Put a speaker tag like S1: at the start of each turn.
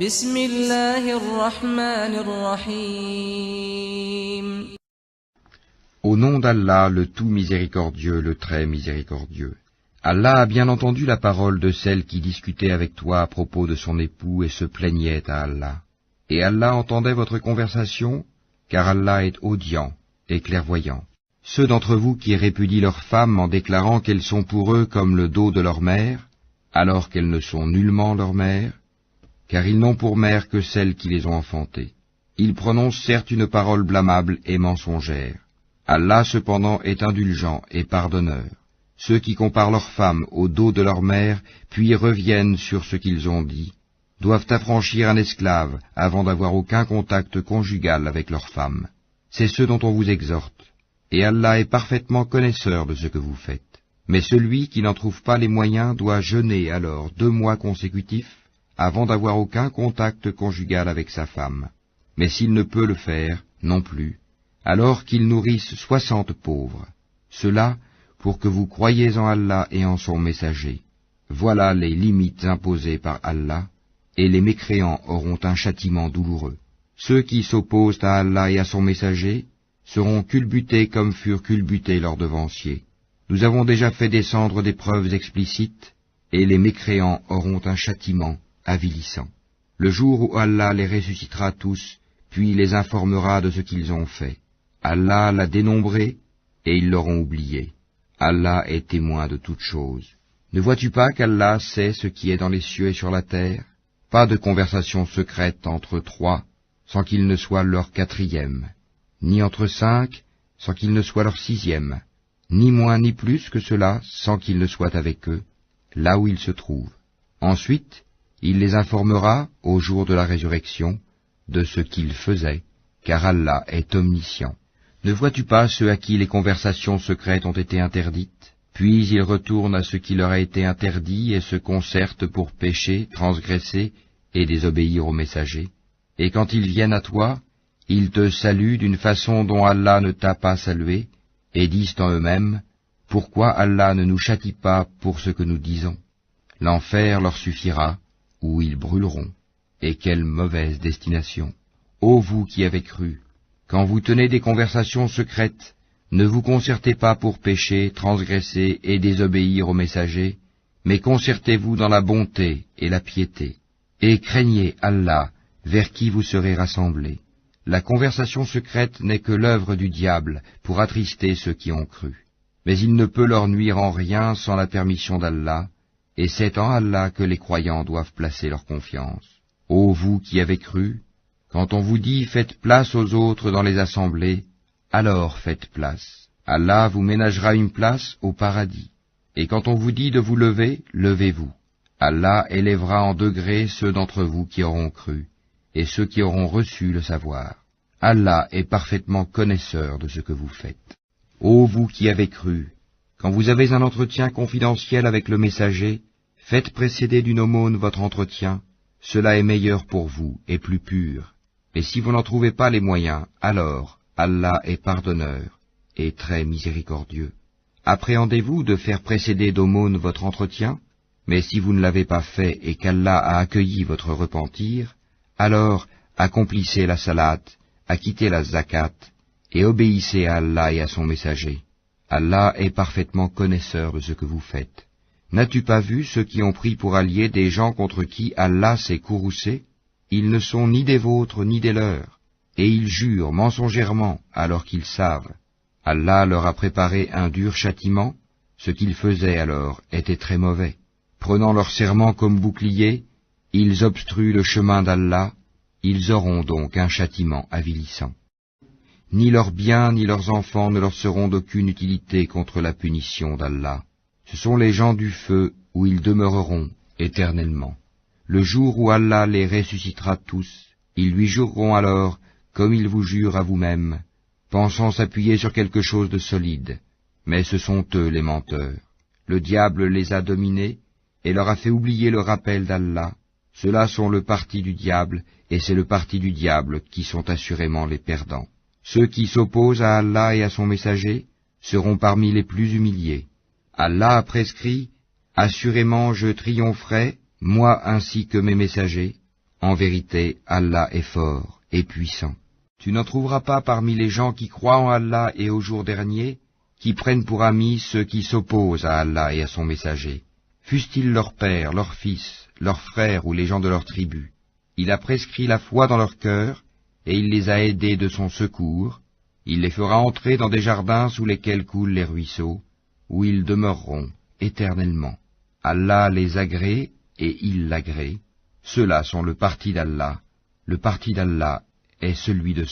S1: بسم الله الرحمن الرحيم.
S2: Au nom d'Allah, le tout miséricordieux, le très miséricordieux. Allah a bien entendu la parole de celle qui discutait avec toi à propos de son époux et se plaignait à Allah. Et Allah entendait votre conversation, car Allah est audient et clairvoyant. Ceux d'entre vous qui répudient leurs femmes en déclarant qu'elles sont pour eux comme le dos de leur mère, alors qu'elles ne sont nullement leur mère, car ils n'ont pour mère que celles qui les ont enfantées. Ils prononcent certes une parole blâmable et mensongère. Allah cependant est indulgent et pardonneur. Ceux qui comparent leurs femmes au dos de leur mère, puis reviennent sur ce qu'ils ont dit, doivent affranchir un esclave avant d'avoir aucun contact conjugal avec leur femme. C'est ce dont on vous exhorte. Et Allah est parfaitement connaisseur de ce que vous faites. Mais celui qui n'en trouve pas les moyens doit jeûner alors 2 mois consécutifs, avant d'avoir aucun contact conjugal avec sa femme. Mais s'il ne peut le faire, non plus, alors qu'il nourrisse 60 pauvres. Cela pour que vous croyiez en Allah et en son messager. Voilà les limites imposées par Allah, et les mécréants auront un châtiment douloureux. Ceux qui s'opposent à Allah et à son messager seront culbutés comme furent culbutés leurs devanciers. Nous avons déjà fait descendre des preuves explicites, et les mécréants auront un châtiment avilissant. Le jour où Allah les ressuscitera tous, puis les informera de ce qu'ils ont fait. Allah l'a dénombré, et ils l'auront oublié. Allah est témoin de toutes choses. Ne vois-tu pas qu'Allah sait ce qui est dans les cieux et sur la terre? Pas de conversation secrète entre 3, sans qu'il ne soit leur 4e, ni entre 5, sans qu'il ne soit leur 6e, ni moins ni plus que cela, sans qu'il ne soit avec eux, là où ils se trouvent. Ensuite, il les informera, au jour de la résurrection, de ce qu'ils faisaient, car Allah est omniscient. Ne vois-tu pas ceux à qui les conversations secrètes ont été interdites? Puis ils retournent à ce qui leur a été interdit et se concertent pour pécher, transgresser et désobéir au messager. Et quand ils viennent à toi, ils te saluent d'une façon dont Allah ne t'a pas salué, et disent en eux-mêmes, « Pourquoi Allah ne nous châtie pas pour ce que nous disons? L'enfer leur suffira, où ils brûleront, et quelle mauvaise destination. Ô vous qui avez cru, quand vous tenez des conversations secrètes, ne vous concertez pas pour pécher, transgresser et désobéir au messager, mais concertez-vous dans la bonté et la piété, et craignez Allah, vers qui vous serez rassemblés. La conversation secrète n'est que l'œuvre du diable pour attrister ceux qui ont cru. Mais il ne peut leur nuire en rien sans la permission d'Allah, et c'est en Allah que les croyants doivent placer leur confiance. Ô vous qui avez cru, quand on vous dit « faites place aux autres dans les assemblées », alors faites place. Allah vous ménagera une place au paradis. Et quand on vous dit de vous lever, levez-vous. Allah élèvera en degrés ceux d'entre vous qui auront cru, et ceux qui auront reçu le savoir. Allah est parfaitement connaisseur de ce que vous faites. Ô vous qui avez cru, quand vous avez un entretien confidentiel avec le messager, faites précéder d'une aumône votre entretien, cela est meilleur pour vous et plus pur. Et si vous n'en trouvez pas les moyens, alors Allah est pardonneur et très miséricordieux. Appréhendez-vous de faire précéder d'aumône votre entretien? Mais si vous ne l'avez pas fait et qu'Allah a accueilli votre repentir, alors accomplissez la salate, acquittez la zakat, et obéissez à Allah et à son messager. Allah est parfaitement connaisseur de ce que vous faites. N'as-tu pas vu ceux qui ont pris pour alliés des gens contre qui Allah s'est courroucé? Ils ne sont ni des vôtres ni des leurs, et ils jurent mensongèrement alors qu'ils savent. Allah leur a préparé un dur châtiment, ce qu'ils faisaient alors était très mauvais. Prenant leur serment comme bouclier, ils obstruent le chemin d'Allah, ils auront donc un châtiment avilissant. Ni leurs biens ni leurs enfants ne leur seront d'aucune utilité contre la punition d'Allah. Ce sont les gens du feu où ils demeureront éternellement. Le jour où Allah les ressuscitera tous, ils lui jureront alors, comme ils vous jurent à vous-même, pensant s'appuyer sur quelque chose de solide. Mais ce sont eux les menteurs. Le diable les a dominés et leur a fait oublier le rappel d'Allah. Ceux-là sont le parti du diable, et c'est le parti du diable qui sont assurément les perdants. Ceux qui s'opposent à Allah et à son messager seront parmi les plus humiliés. Allah a prescrit, « Assurément je triompherai, moi ainsi que mes messagers. En vérité, Allah est fort et puissant. Tu n'en trouveras pas parmi les gens qui croient en Allah et au jour dernier, qui prennent pour amis ceux qui s'opposent à Allah et à son messager, fussent-ils leurs pères, leurs fils, leurs frères ou les gens de leur tribu. Il a prescrit la foi dans leur cœur, et il les a aidés de son secours. Il les fera entrer dans des jardins sous lesquels coulent les ruisseaux, où ils demeureront éternellement. Allah les agrée et il l'agrée. Ceux-là sont le parti d'Allah. Le parti d'Allah est celui de